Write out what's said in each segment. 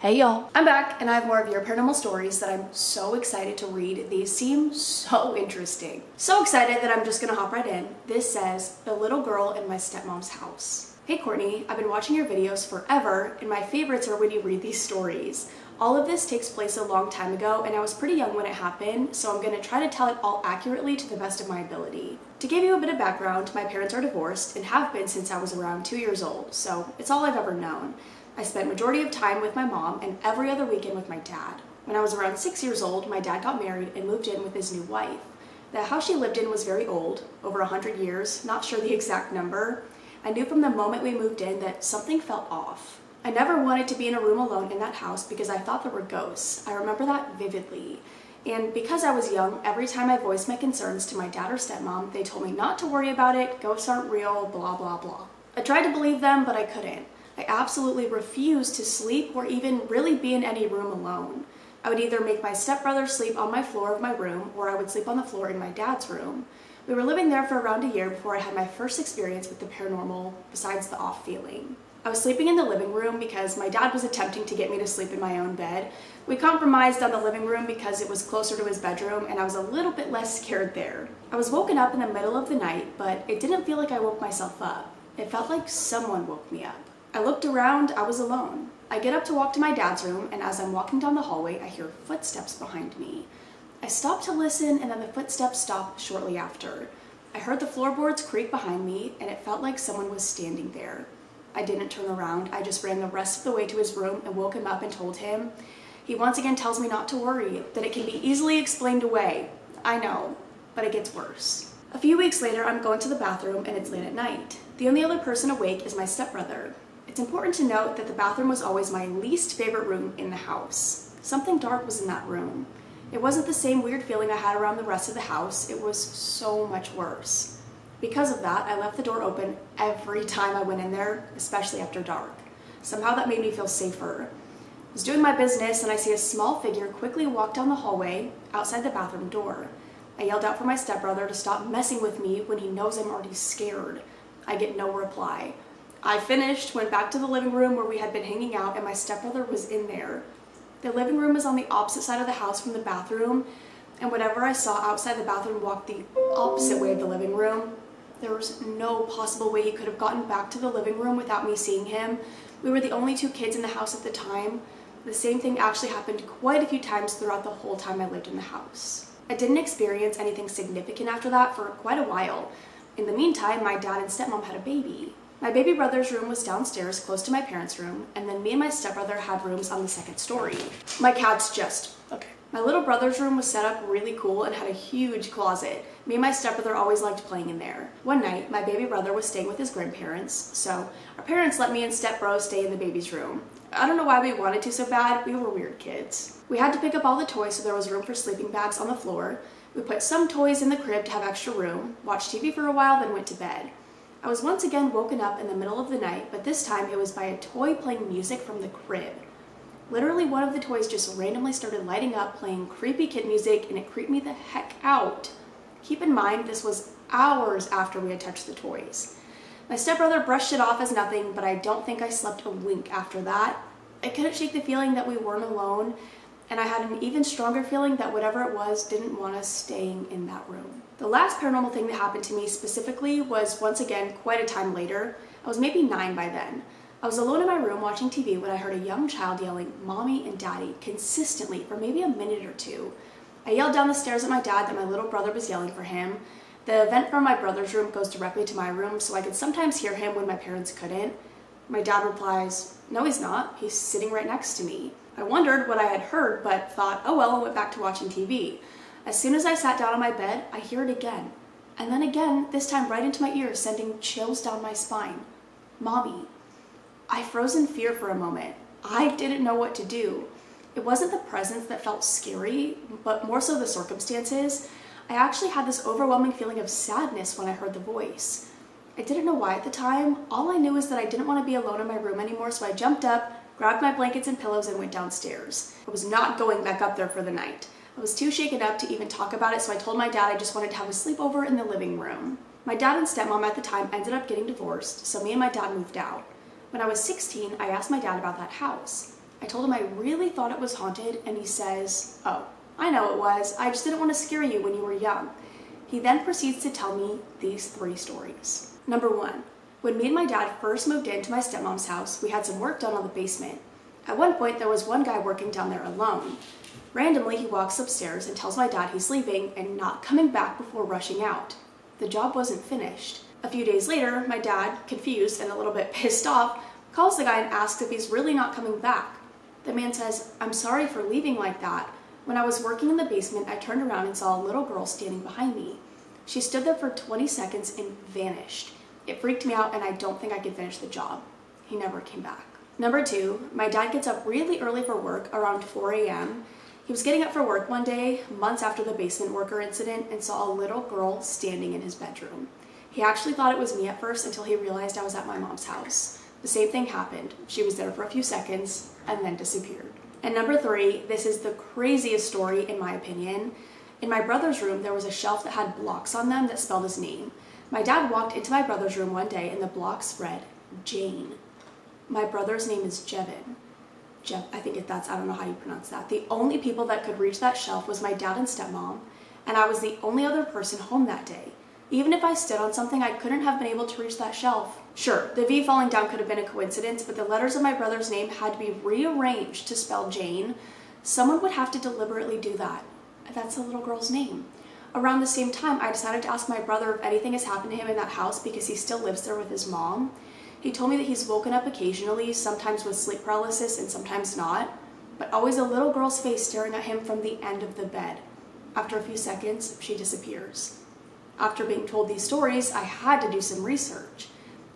Hey y'all, I'm back and I have more of your paranormal stories that I'm so excited to read. These seem so interesting. So excited that I'm just gonna hop right in. This says, The Little Girl in My Stepmom's House. Hey Courtney, I've been watching your videos forever and my favorites are when you read these stories. All of this takes place a long time ago and I was pretty young when it happened, so I'm gonna try to tell it all accurately to the best of my ability. To give you a bit of background, my parents are divorced and have been since I was around 2 years old, so it's all I've ever known. I spent majority of time with my mom and every other weekend with my dad. When I was around 6 years old, my dad got married and moved in with his new wife. The house she lived in was very old, over 100 years, not sure the exact number. I knew from the moment we moved in that something felt off. I never wanted to be in a room alone in that house because I thought there were ghosts. I remember that vividly. And because I was young, every time I voiced my concerns to my dad or stepmom, they told me not to worry about it, ghosts aren't real, blah blah blah. I tried to believe them, but I couldn't. I absolutely refused to sleep or even really be in any room alone. I would either make my stepbrother sleep on my floor of my room or I would sleep on the floor in my dad's room. We were living there for around a year before I had my first experience with the paranormal besides the off feeling. I was sleeping in the living room because my dad was attempting to get me to sleep in my own bed. We compromised on the living room because it was closer to his bedroom and I was a little bit less scared there. I was woken up in the middle of the night, but it didn't feel like I woke myself up. It felt like someone woke me up. I looked around, I was alone. I get up to walk to my dad's room, and as I'm walking down the hallway, I hear footsteps behind me. I stop to listen, and then the footsteps stop shortly after. I heard the floorboards creak behind me, and it felt like someone was standing there. I didn't turn around, I just ran the rest of the way to his room and woke him up and told him. He once again tells me not to worry, that it can be easily explained away. I know, but it gets worse. A few weeks later, I'm going to the bathroom, and it's late at night. The only other person awake is my stepbrother. It's important to note that the bathroom was always my least favorite room in the house. Something dark was in that room. It wasn't the same weird feeling I had around the rest of the house, it was so much worse. Because of that, I left the door open every time I went in there, especially after dark. Somehow that made me feel safer. I was doing my business and I see a small figure quickly walk down the hallway outside the bathroom door. I yelled out for my stepbrother to stop messing with me when he knows I'm already scared. I get no reply. I finished, went back to the living room where we had been hanging out, and my stepbrother was in there. The living room is on the opposite side of the house from the bathroom, and whatever I saw outside the bathroom walked the opposite way of the living room. There was no possible way he could have gotten back to the living room without me seeing him. We were the only two kids in the house at the time. The same thing actually happened quite a few times throughout the whole time I lived in the house. I didn't experience anything significant after that for quite a while. In the meantime, my dad and stepmom had a baby. My baby brother's room was downstairs close to my parents' room, and then me and my stepbrother had rooms on the second story. My cat's just, okay. My little brother's room was set up really cool and had a huge closet. Me and my stepbrother always liked playing in there. One night, my baby brother was staying with his grandparents, so our parents let me and stepbro stay in the baby's room. I don't know why we wanted to so bad, we were weird kids. We had to pick up all the toys so there was room for sleeping bags on the floor. We put some toys in the crib to have extra room, watched TV for a while, then went to bed. I was once again woken up in the middle of the night, but this time it was by a toy playing music from the crib. Literally one of the toys just randomly started lighting up playing creepy kid music and it creeped me the heck out. Keep in mind this was hours after we had touched the toys. My stepbrother brushed it off as nothing, but I don't think I slept a wink after that. I couldn't shake the feeling that we weren't alone, and I had an even stronger feeling that whatever it was didn't want us staying in that room. The last paranormal thing that happened to me specifically was once again quite a time later. I was maybe 9 by then. I was alone in my room watching TV when I heard a young child yelling "Mommy" and "Daddy" consistently for maybe a minute or two. I yelled down the stairs at my dad that my little brother was yelling for him. The vent from my brother's room goes directly to my room, so I could sometimes hear him when my parents couldn't. My dad replies, "No, he's not. He's sitting right next to me." I wondered what I had heard, but thought, oh well, and went back to watching TV. As soon as I sat down on my bed, I hear it again. And then again, this time right into my ears, sending chills down my spine. "Mommy." I froze in fear for a moment. I didn't know what to do. It wasn't the presence that felt scary, but more so the circumstances. I actually had this overwhelming feeling of sadness when I heard the voice. I didn't know why at the time. All I knew is that I didn't want to be alone in my room anymore, so I jumped up, grabbed my blankets and pillows, and went downstairs. I was not going back up there for the night. I was too shaken up to even talk about it, so I told my dad I just wanted to have a sleepover in the living room. My dad and stepmom at the time ended up getting divorced, so me and my dad moved out. When I was 16, I asked my dad about that house. I told him I really thought it was haunted, and he says, "Oh, I know it was. I just didn't want to scare you when you were young." He then proceeds to tell me these 3 stories. Number 1, when me and my dad first moved into my stepmom's house, we had some work done on the basement. At one point, there was one guy working down there alone. Randomly, he walks upstairs and tells my dad he's leaving and not coming back before rushing out. The job wasn't finished. A few days later, my dad, confused and a little bit pissed off, calls the guy and asks if he's really not coming back. The man says, "I'm sorry for leaving like that. When I was working in the basement, I turned around and saw a little girl standing behind me. She stood there for 20 seconds and vanished. It freaked me out and I don't think I could finish the job." He never came back. Number 2, my dad gets up really early for work, around 4 a.m. He was getting up for work one day, months after the basement worker incident, and saw a little girl standing in his bedroom. He actually thought it was me at first until he realized I was at my mom's house. The same thing happened. She was there for a few seconds and then disappeared. And number 3, this is the craziest story in my opinion. In my brother's room, there was a shelf that had blocks on them that spelled his name. My dad walked into my brother's room one day and the blocks read Jane. My brother's name is Jevin. I don't know how you pronounce that. The only people that could reach that shelf was my dad and stepmom, and I was the only other person home that day. Even if I stood on something, I couldn't have been able to reach that shelf. Sure, the V falling down could have been a coincidence, but the letters of my brother's name had to be rearranged to spell Jane. Someone would have to deliberately do that. That's the little girl's name. Around the same time, I decided to ask my brother if anything has happened to him in that house because he still lives there with his mom. He told me that he's woken up occasionally, sometimes with sleep paralysis and sometimes not, but always a little girl's face staring at him from the end of the bed. After a few seconds, she disappears. After being told these stories, I had to do some research.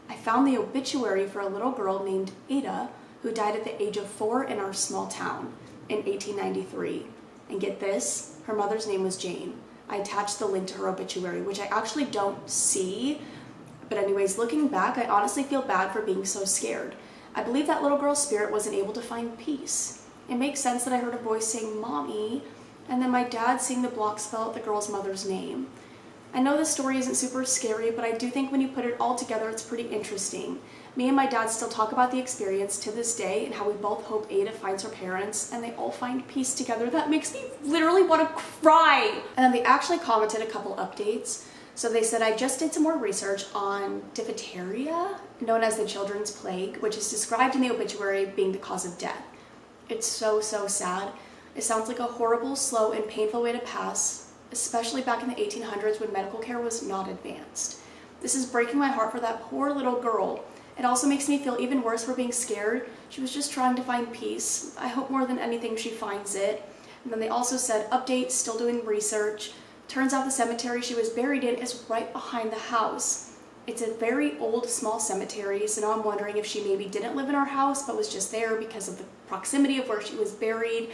I found the obituary for a little girl named Ada who died at the age of 4 in our small town in 1893. And get this, her mother's name was Jane. I attached the link to her obituary, which I actually don't see. But anyways, looking back, I honestly feel bad for being so scared. I believe that little girl's spirit wasn't able to find peace. It makes sense that I heard a voice saying, "Mommy," and then my dad seeing the block spell out the girl's mother's name. I know this story isn't super scary, but I do think when you put it all together, it's pretty interesting. Me and my dad still talk about the experience to this day and how we both hope Ada finds her parents and they all find peace together. That makes me literally want to cry. And then they actually commented a couple updates. So they said, "I just did some more research on diphtheria, known as the children's plague, which is described in the obituary being the cause of death. It's so sad. It sounds like a horrible, slow, and painful way to pass, especially back in the 1800s when medical care was not advanced. This is breaking my heart for that poor little girl. It also makes me feel even worse for being scared. She was just trying to find peace. I hope more than anything she finds it." And then they also said, "Update, still doing research. Turns out the cemetery she was buried in is right behind the house. It's a very old, small cemetery, so now I'm wondering if she maybe didn't live in our house but was just there because of the proximity of where she was buried.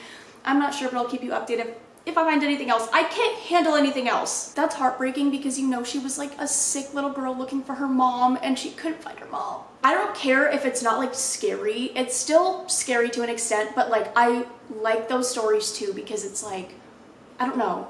I'm not sure, but I'll keep you updated if I find anything else." I can't handle anything else. That's heartbreaking because she was like a sick little girl looking for her mom and she couldn't find her mom. I don't care if it's not like scary. It's still scary to an extent, but like I like those stories too because it's like, I don't know.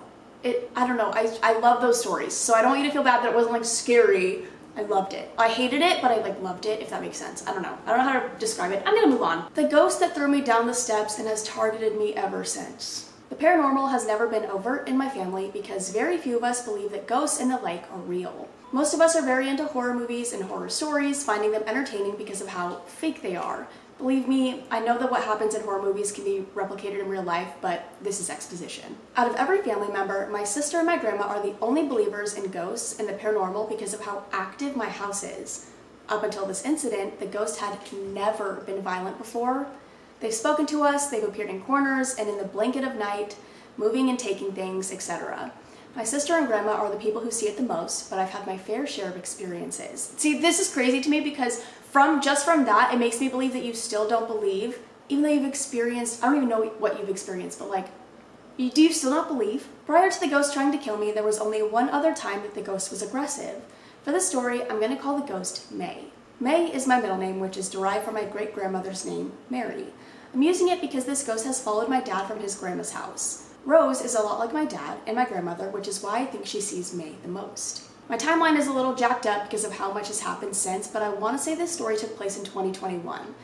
I love those stories. So I don't want you to feel bad that it wasn't like scary. I loved it. I hated it, but I like loved it, if that makes sense. I don't know how to describe it. I'm gonna move on. The ghost that threw me down the steps and has targeted me ever since. The paranormal has never been overt in my family because very few of us believe that ghosts and the like are real. Most of us are very into horror movies and horror stories, finding them entertaining because of how fake they are. Believe me, I know that what happens in horror movies can be replicated in real life, but this is exposition. Out of every family member, my sister and my grandma are the only believers in ghosts and the paranormal because of how active my house is. Up until this incident, the ghost had never been violent before. They've spoken to us, they've appeared in corners and in the blanket of night, moving and taking things, etc. My sister and grandma are the people who see it the most, but I've had my fair share of experiences. See, this is crazy to me because from that, it makes me believe that you still don't believe, even though you've experienced, I don't even know what you've experienced, but like, do you still not believe? Prior to the ghost trying to kill me, there was only one other time that the ghost was aggressive. For this story, I'm going to call the ghost May. May is my middle name, which is derived from my great-grandmother's name, Mary. I'm using it because this ghost has followed my dad from his grandma's house. Rose is a lot like my dad and my grandmother, which is why I think she sees May the most. My timeline is a little jacked up because of how much has happened since, but I want to say this story took place in 2021.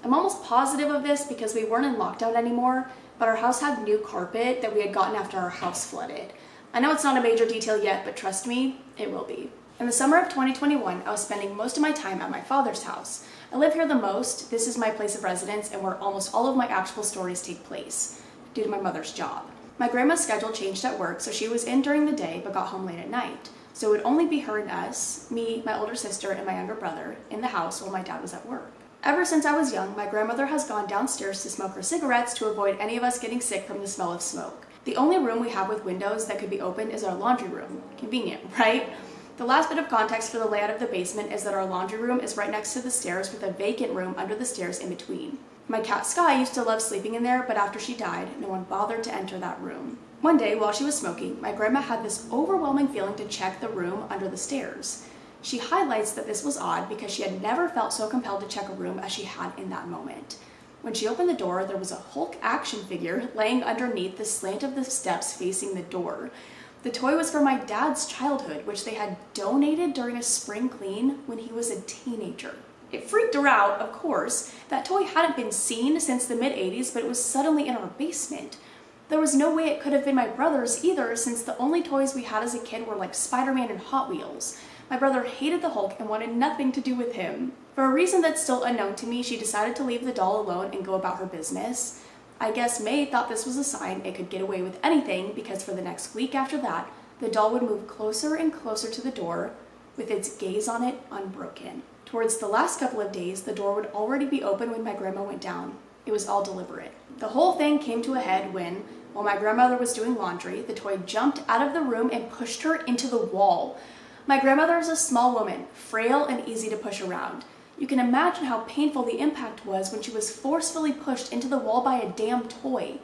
I'm almost positive of this because we weren't in lockdown anymore, but our house had new carpet that we had gotten after our house flooded. I know it's not a major detail yet, but trust me, it will be. In the summer of 2021, I was spending most of my time at my father's house. I live here the most, this is my place of residence, and where almost all of my actual stories take place, due to my mother's job. My grandma's schedule changed at work, so she was in during the day but got home late at night. So it would only be her and us, me, my older sister, and my younger brother, in the house while my dad was at work. Ever since I was young, my grandmother has gone downstairs to smoke her cigarettes to avoid any of us getting sick from the smell of smoke. The only room we have with windows that could be opened is our laundry room. Convenient, right? The last bit of context for the layout of the basement is that our laundry room is right next to the stairs with a vacant room under the stairs in between. My cat Sky used to love sleeping in there, but after she died, no one bothered to enter that room. One day, while she was smoking, my grandma had this overwhelming feeling to check the room under the stairs. She highlights that this was odd because she had never felt so compelled to check a room as she had in that moment. When she opened the door, there was a Hulk action figure laying underneath the slant of the steps facing the door. The toy was from my dad's childhood, which they had donated during a spring clean when he was a teenager. It freaked her out, of course. That toy hadn't been seen since the mid-80s, but it was suddenly in our basement. There was no way it could have been my brother's either, since the only toys we had as a kid were like Spider-Man and Hot Wheels. My brother hated the Hulk and wanted nothing to do with him. For a reason that's still unknown to me, she decided to leave the doll alone and go about her business. I guess May thought this was a sign it could get away with anything, because for the next week after that, the doll would move closer and closer to the door, with its gaze on it unbroken. Towards the last couple of days, the door would already be open when my grandma went down. It was all deliberate. The whole thing came to a head when, while my grandmother was doing laundry, the toy jumped out of the room and pushed her into the wall. My grandmother is a small woman, frail and easy to push around. You can imagine how painful the impact was when she was forcefully pushed into the wall by a damn toy.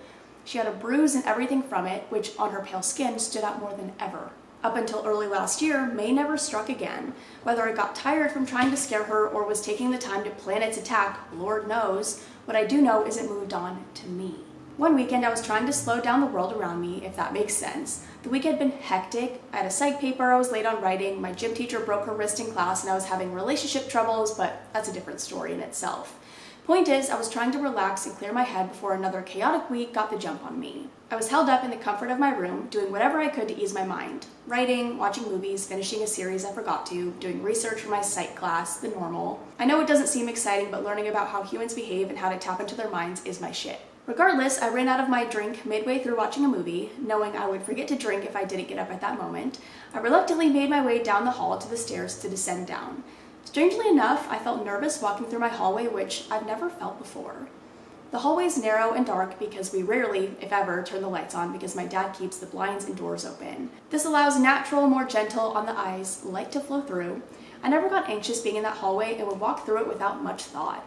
She had a bruise and everything from it, which on her pale skin stood out more than ever. Up until early last year, May never struck again. Whether it got tired from trying to scare her or was taking the time to plan its attack, Lord knows. What I do know is it moved on to me. One weekend I was trying to slow down the world around me, if that makes sense. The week had been hectic. I had a psych paper I was late on writing, my gym teacher broke her wrist in class, and I was having relationship troubles, but that's a different story in itself. Point is, I was trying to relax and clear my head before another chaotic week got the jump on me. I was held up in the comfort of my room, doing whatever I could to ease my mind. Writing, watching movies, finishing a series I forgot to, doing research for my psych class, the normal. I know it doesn't seem exciting, but learning about how humans behave and how to tap into their minds is my shit. Regardless, I ran out of my drink midway through watching a movie, knowing I would forget to drink if I didn't get up at that moment. I reluctantly made my way down the hall to the stairs to descend down. Strangely enough, I felt nervous walking through my hallway, which I've never felt before. The hallway is narrow and dark because we rarely, if ever, turn the lights on because my dad keeps the blinds and doors open. This allows natural, more gentle on the eyes light to flow through. I never got anxious being in that hallway and would walk through it without much thought.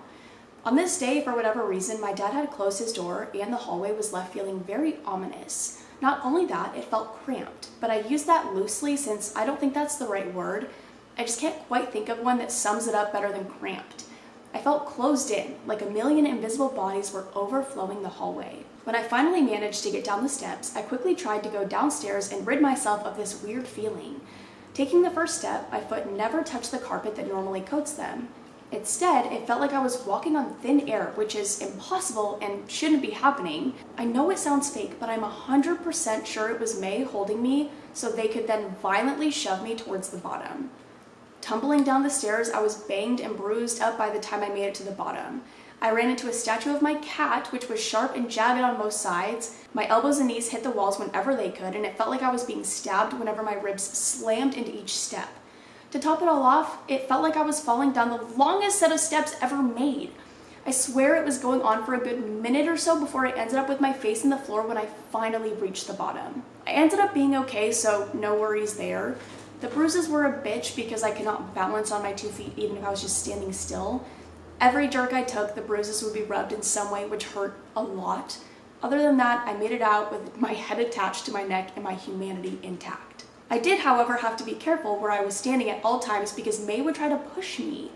On this day, for whatever reason, my dad had closed his door and the hallway was left feeling very ominous. Not only that, it felt cramped, but I use that loosely since I don't think that's the right word. I just can't quite think of one that sums it up better than cramped. I felt closed in, like a million invisible bodies were overflowing the hallway. When I finally managed to get down the steps, I quickly tried to go downstairs and rid myself of this weird feeling. Taking the first step, my foot never touched the carpet that normally coats them. Instead, it felt like I was walking on thin air, which is impossible and shouldn't be happening. I know it sounds fake, but I'm 100% sure it was May holding me so they could then violently shove me towards the bottom. Tumbling down the stairs, I was banged and bruised up by the time I made it to the bottom. I ran into a statue of my cat, which was sharp and jagged on both sides. My elbows and knees hit the walls whenever they could, and it felt like I was being stabbed whenever my ribs slammed into each step. To top it all off, it felt like I was falling down the longest set of steps ever made. I swear it was going on for a good minute or so before I ended up with my face in the floor when I finally reached the bottom. I ended up being okay, so no worries there. The bruises were a bitch because I could not balance on my 2 feet even if I was just standing still. Every jerk I took, the bruises would be rubbed in some way, which hurt a lot. Other than that, I made it out with my head attached to my neck and my humanity intact. I did, however, have to be careful where I was standing at all times because May would try to push me.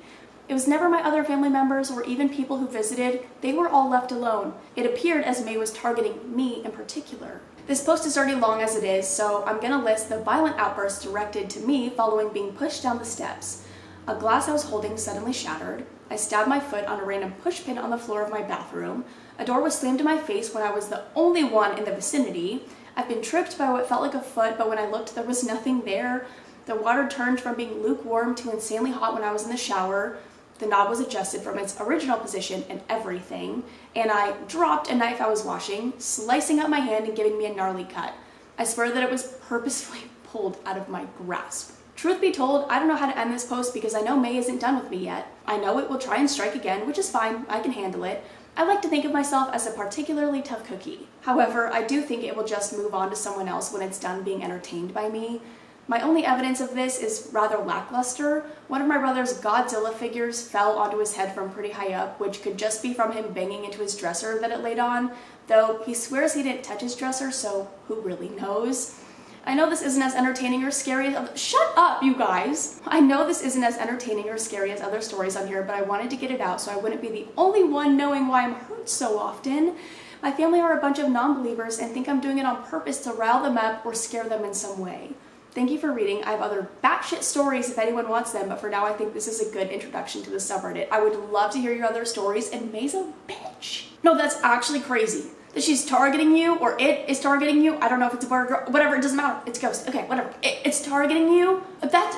It was never my other family members or even people who visited. They were all left alone. It appeared as May was targeting me in particular. This post is already long as it is, so I'm gonna list the violent outbursts directed to me following being pushed down the steps. A glass I was holding suddenly shattered. I stabbed my foot on a random pushpin on the floor of my bathroom. A door was slammed in my face when I was the only one in the vicinity. I've been tripped by what felt like a foot, but when I looked, there was nothing there. The water turned from being lukewarm to insanely hot when I was in the shower. The knob was adjusted from its original position and everything. And I dropped a knife I was washing, slicing up my hand and giving me a gnarly cut. I swear that it was purposefully pulled out of my grasp. Truth be told, I don't know how to end this post because I know May isn't done with me yet. I know it will try and strike again, which is fine, I can handle it. I like to think of myself as a particularly tough cookie. However, I do think it will just move on to someone else when it's done being entertained by me. My only evidence of this is rather lackluster. One of my brother's Godzilla figures fell onto his head from pretty high up, which could just be from him banging into his dresser that it laid on, though he swears he didn't touch his dresser, so who really knows? I know this isn't as entertaining or scary as shut up, you guys! I know this isn't as entertaining or scary as other stories on here, but I wanted to get it out so I wouldn't be the only one knowing why I'm hurt so often. My family are a bunch of non-believers and think I'm doing it on purpose to rile them up or scare them in some way. Thank you for reading. I have other batshit stories if anyone wants them, but for now I think this is a good introduction to the subreddit. I would love to hear your other stories, and May's a bitch. No, that's actually crazy. That she's targeting you, or it is targeting you. I don't know if it's a boy or girl, whatever, it doesn't matter. It's a ghost. Okay, whatever. It's targeting you.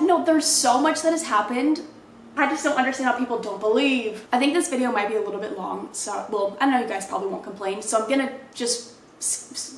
No, there's so much that has happened. I just don't understand how people don't believe. I think this video might be a little bit long, so, well, I know you guys probably won't complain, so I'm gonna just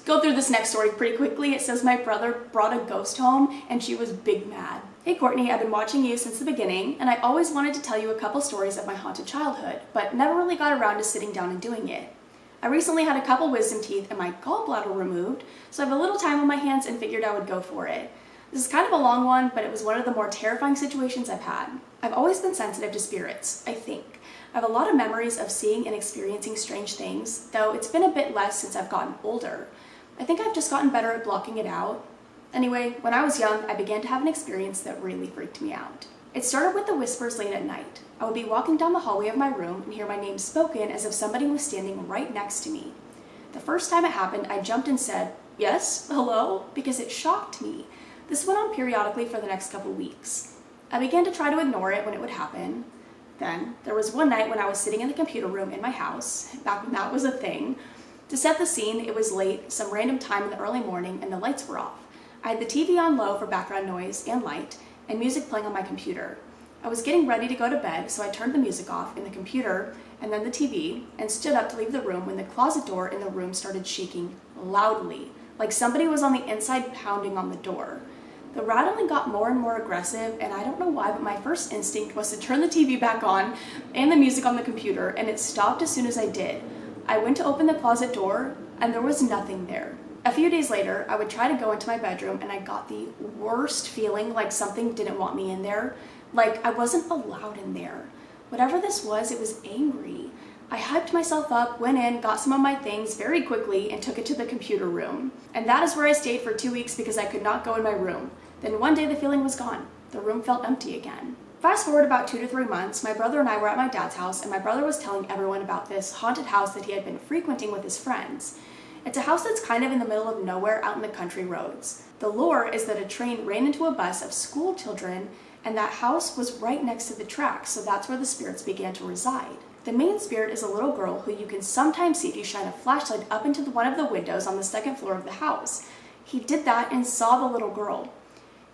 go through this next story pretty quickly. It says my brother brought a ghost home and she was big mad. Hey Courtney, I've been watching you since the beginning and I always wanted to tell you a couple stories of my haunted childhood, but never really got around to sitting down and doing it. I recently had a couple wisdom teeth and my gallbladder removed, so I have a little time on my hands and figured I would go for it. This is kind of a long one, but it was one of the more terrifying situations I've had. I've always been sensitive to spirits, I think. I have a lot of memories of seeing and experiencing strange things, though it's been a bit less since I've gotten older. I think I've just gotten better at blocking it out. Anyway, when I was young, I began to have an experience that really freaked me out. It started with the whispers late at night. I would be walking down the hallway of my room and hear my name spoken as if somebody was standing right next to me. The first time it happened, I jumped and said, "Yes, hello?" because it shocked me. This went on periodically for the next couple weeks. I began to try to ignore it when it would happen. Then, there was one night when I was sitting in the computer room in my house, back when that was a thing. To set the scene, it was late, some random time in the early morning, and the lights were off. I had the TV on low for background noise and light, and music playing on my computer. I was getting ready to go to bed, so I turned the music off in the computer, and then the TV, and stood up to leave the room when the closet door in the room started shaking loudly, like somebody was on the inside pounding on the door. The rattling got more and more aggressive, and I don't know why, but my first instinct was to turn the TV back on and the music on the computer, and it stopped as soon as I did. I went to open the closet door, and there was nothing there. A few days later, I would try to go into my bedroom, and I got the worst feeling like something didn't want me in there, like I wasn't allowed in there. Whatever this was, it was angry. I hyped myself up, went in, got some of my things very quickly, and took it to the computer room. And that is where I stayed for 2 weeks because I could not go in my room. Then one day the feeling was gone. The room felt empty again. Fast forward about 2 to 3 months, my brother and I were at my dad's house, and my brother was telling everyone about this haunted house that he had been frequenting with his friends. It's a house that's kind of in the middle of nowhere out in the country roads. The lore is that a train ran into a bus of school children, and that house was right next to the tracks, so that's where the spirits began to reside. The main spirit is a little girl who you can sometimes see if you shine a flashlight up into one of the windows on the second floor of the house. He did that and saw the little girl.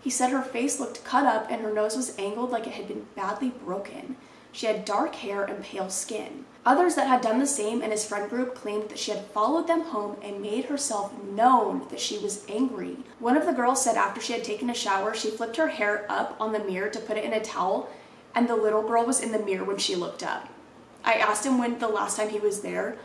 He said her face looked cut up and her nose was angled like it had been badly broken. She had dark hair and pale skin. Others that had done the same in his friend group claimed that she had followed them home and made herself known that she was angry. One of the girls said after she had taken a shower, she flipped her hair up on the mirror to put it in a towel, and the little girl was in the mirror when she looked up. I asked him when the last time he was there,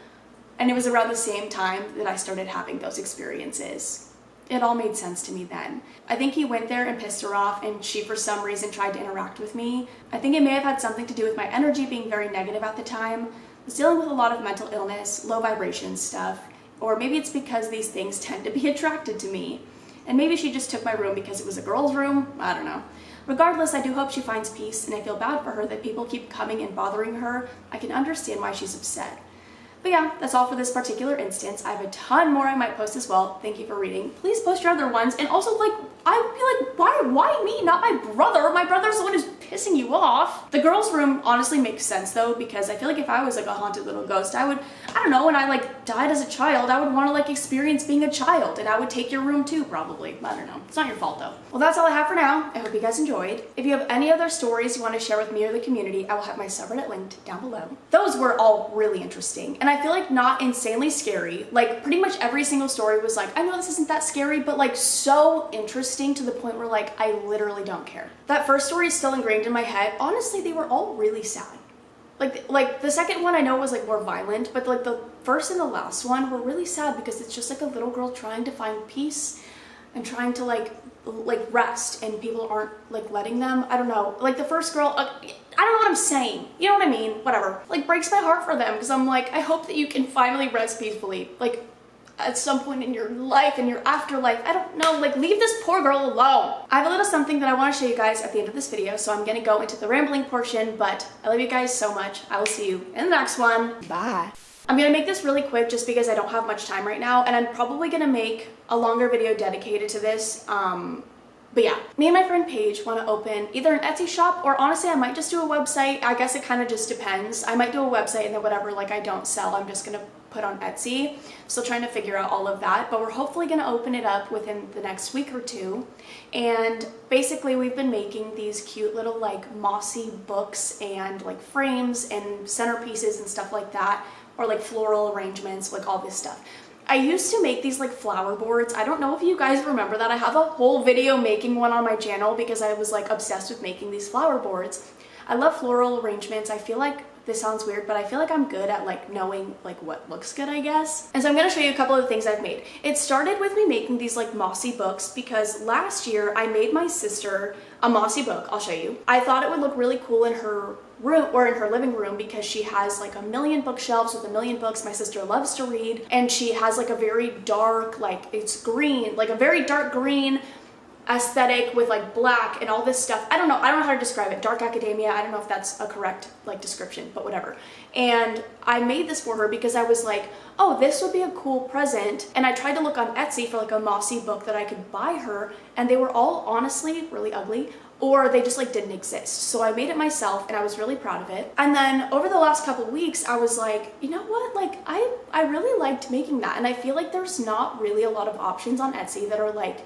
and it was around the same time that I started having those experiences. It all made sense to me then. I think he went there and pissed her off, and she for some reason tried to interact with me. I think it may have had something to do with my energy being very negative at the time. I was dealing with a lot of mental illness, low vibration stuff, or maybe it's because these things tend to be attracted to me. And maybe she just took my room because it was a girl's room, I don't know. Regardless, I do hope she finds peace, and I feel bad for her that people keep coming and bothering her. I can understand why she's upset. But yeah, that's all for this particular instance. I have a ton more I might post as well. Thank you for reading. Please post your other ones, and also, like, I would be like, why me, not my brother? My brother's the one who's pissing you off. The girls' room honestly makes sense though, because I feel like if I was like a haunted little ghost, I don't know, when I like died as a child, I would want to like experience being a child, and I would take your room too, probably. I don't know. It's not your fault though. Well, that's all I have for now. I hope you guys enjoyed. If you have any other stories you want to share with me or the community, I will have my subreddit linked down below. Those were all really interesting, and I feel like not insanely scary. Like pretty much every single story was like, I know this isn't that scary, but like so interesting to the point where like I literally don't care. That first story is still ingrained in my head. Honestly, they were all really sad. Like the second one I know was like more violent, but like the first and the last one were really sad because it's just like a little girl trying to find peace and trying to like rest, and people aren't like letting them. I don't know. Like the first girl, I don't know what I'm saying. You know what I mean? Whatever. Like breaks my heart for them because I'm like, I hope that you can finally rest peacefully. Like at some point in your life, in your afterlife, I don't know, like leave this poor girl alone. I have a little something that I want to show you guys at the end of this video, so I'm gonna go into the rambling portion, but I love you guys so much. I will see you in the next one. Bye. I'm gonna make this really quick just because I don't have much time right now, and I'm probably gonna make a longer video dedicated to this. But yeah, me and my friend Paige want to open either an Etsy shop, or honestly I might just do a website. I guess it kind of just depends. I might do a website and then whatever like I don't sell, I'm just gonna put on Etsy. Still trying to figure out all of that, but we're hopefully gonna open it up within the next week or two. And basically we've been making these cute little like mossy books and like frames and centerpieces and stuff like that, or like floral arrangements, like all this stuff. I used to make these like flower boards. I don't know if you guys remember that. I have a whole video making one on my channel because I was like obsessed with making these flower boards. I love floral arrangements. I feel like this sounds weird, but I feel like I'm good at like knowing like what looks good, I guess. And so I'm gonna show you a couple of the things I've made. It started with me making these like mossy books because last year I made my sister a mossy book. I'll show you. I thought it would look really cool in her room or in her living room because she has like a million bookshelves with a million books. My sister loves to read, and she has like a very dark, like it's green, like a very dark green aesthetic with like black and all this stuff. I don't know how to describe it. Dark academia. I don't know if that's a correct like description, but whatever. And I made this for her because I was like, oh, this would be a cool present. And I tried to look on Etsy for like a mossy book that I could buy her, and they were all honestly really ugly, or they just like didn't exist. So I made it myself and I was really proud of it. And then over the last couple weeks, I was like, you know what? Like I really liked making that. And I feel like there's not really a lot of options on Etsy that are like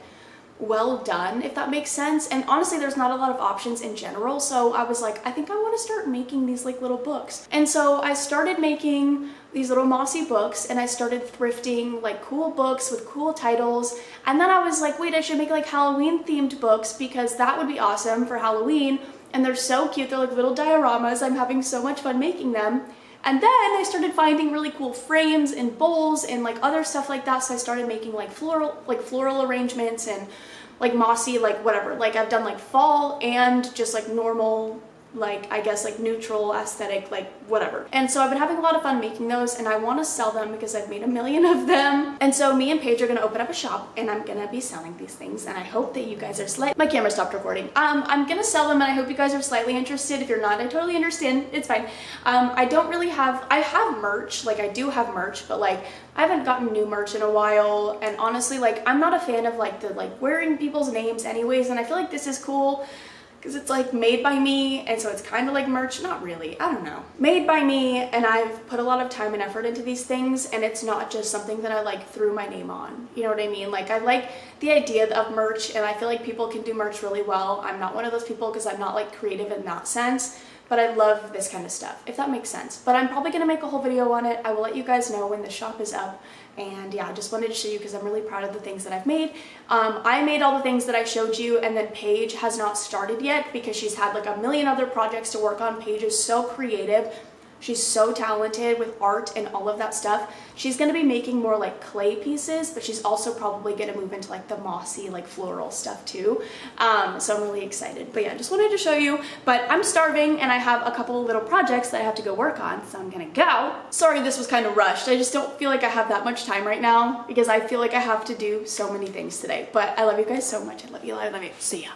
well done, if that makes sense. And honestly, there's not a lot of options in general. So I was like, I think I want to start making these like little books. And so I started making these little mossy books, and I started thrifting like cool books with cool titles. And then I was like, wait, I should make like Halloween themed books because that would be awesome for Halloween. And they're so cute. They're like little dioramas. I'm having so much fun making them. And then I started finding really cool frames and bowls and like other stuff like that. So I started making like floral arrangements and like mossy, like whatever. Like I've done like fall and just like normal, like I guess like neutral aesthetic, like whatever. And so I've been having a lot of fun making those, and I want to sell them because I've made a million of them. And so me and Paige are gonna open up a shop, and I'm gonna be selling these things, and I hope that you guys are my camera stopped recording. I'm gonna sell them, and I hope you guys are slightly interested. If you're not, I totally understand. It's fine. I don't really I have merch, like I do have merch, but like I haven't gotten new merch in a while. And honestly, like I'm not a fan of like the like wearing people's names anyways, and I feel like this is cool because it's like made by me, and so it's kind of like merch. Not really, I don't know. Made by me, and I've put a lot of time and effort into these things, and it's not just something that I like threw my name on. You know what I mean? Like I like the idea of merch, and I feel like people can do merch really well. I'm not one of those people because I'm not like creative in that sense, but I love this kind of stuff, if that makes sense. But I'm probably gonna make a whole video on it. I will let you guys know when the shop is up. And yeah, I just wanted to show you because I'm really proud of the things that I've made. I made all the things that I showed you, and then Paige has not started yet because she's had like a million other projects to work on. Paige is so creative. She's so talented with art and all of that stuff. She's gonna be making more like clay pieces, but she's also probably gonna move into like the mossy, like floral stuff too. So I'm really excited. But yeah, just wanted to show you. But I'm starving, and I have a couple of little projects that I have to go work on, so I'm gonna go. Sorry this was kind of rushed. I just don't feel like I have that much time right now because I feel like I have to do so many things today. But I love you guys so much. I love you. I love you. See ya.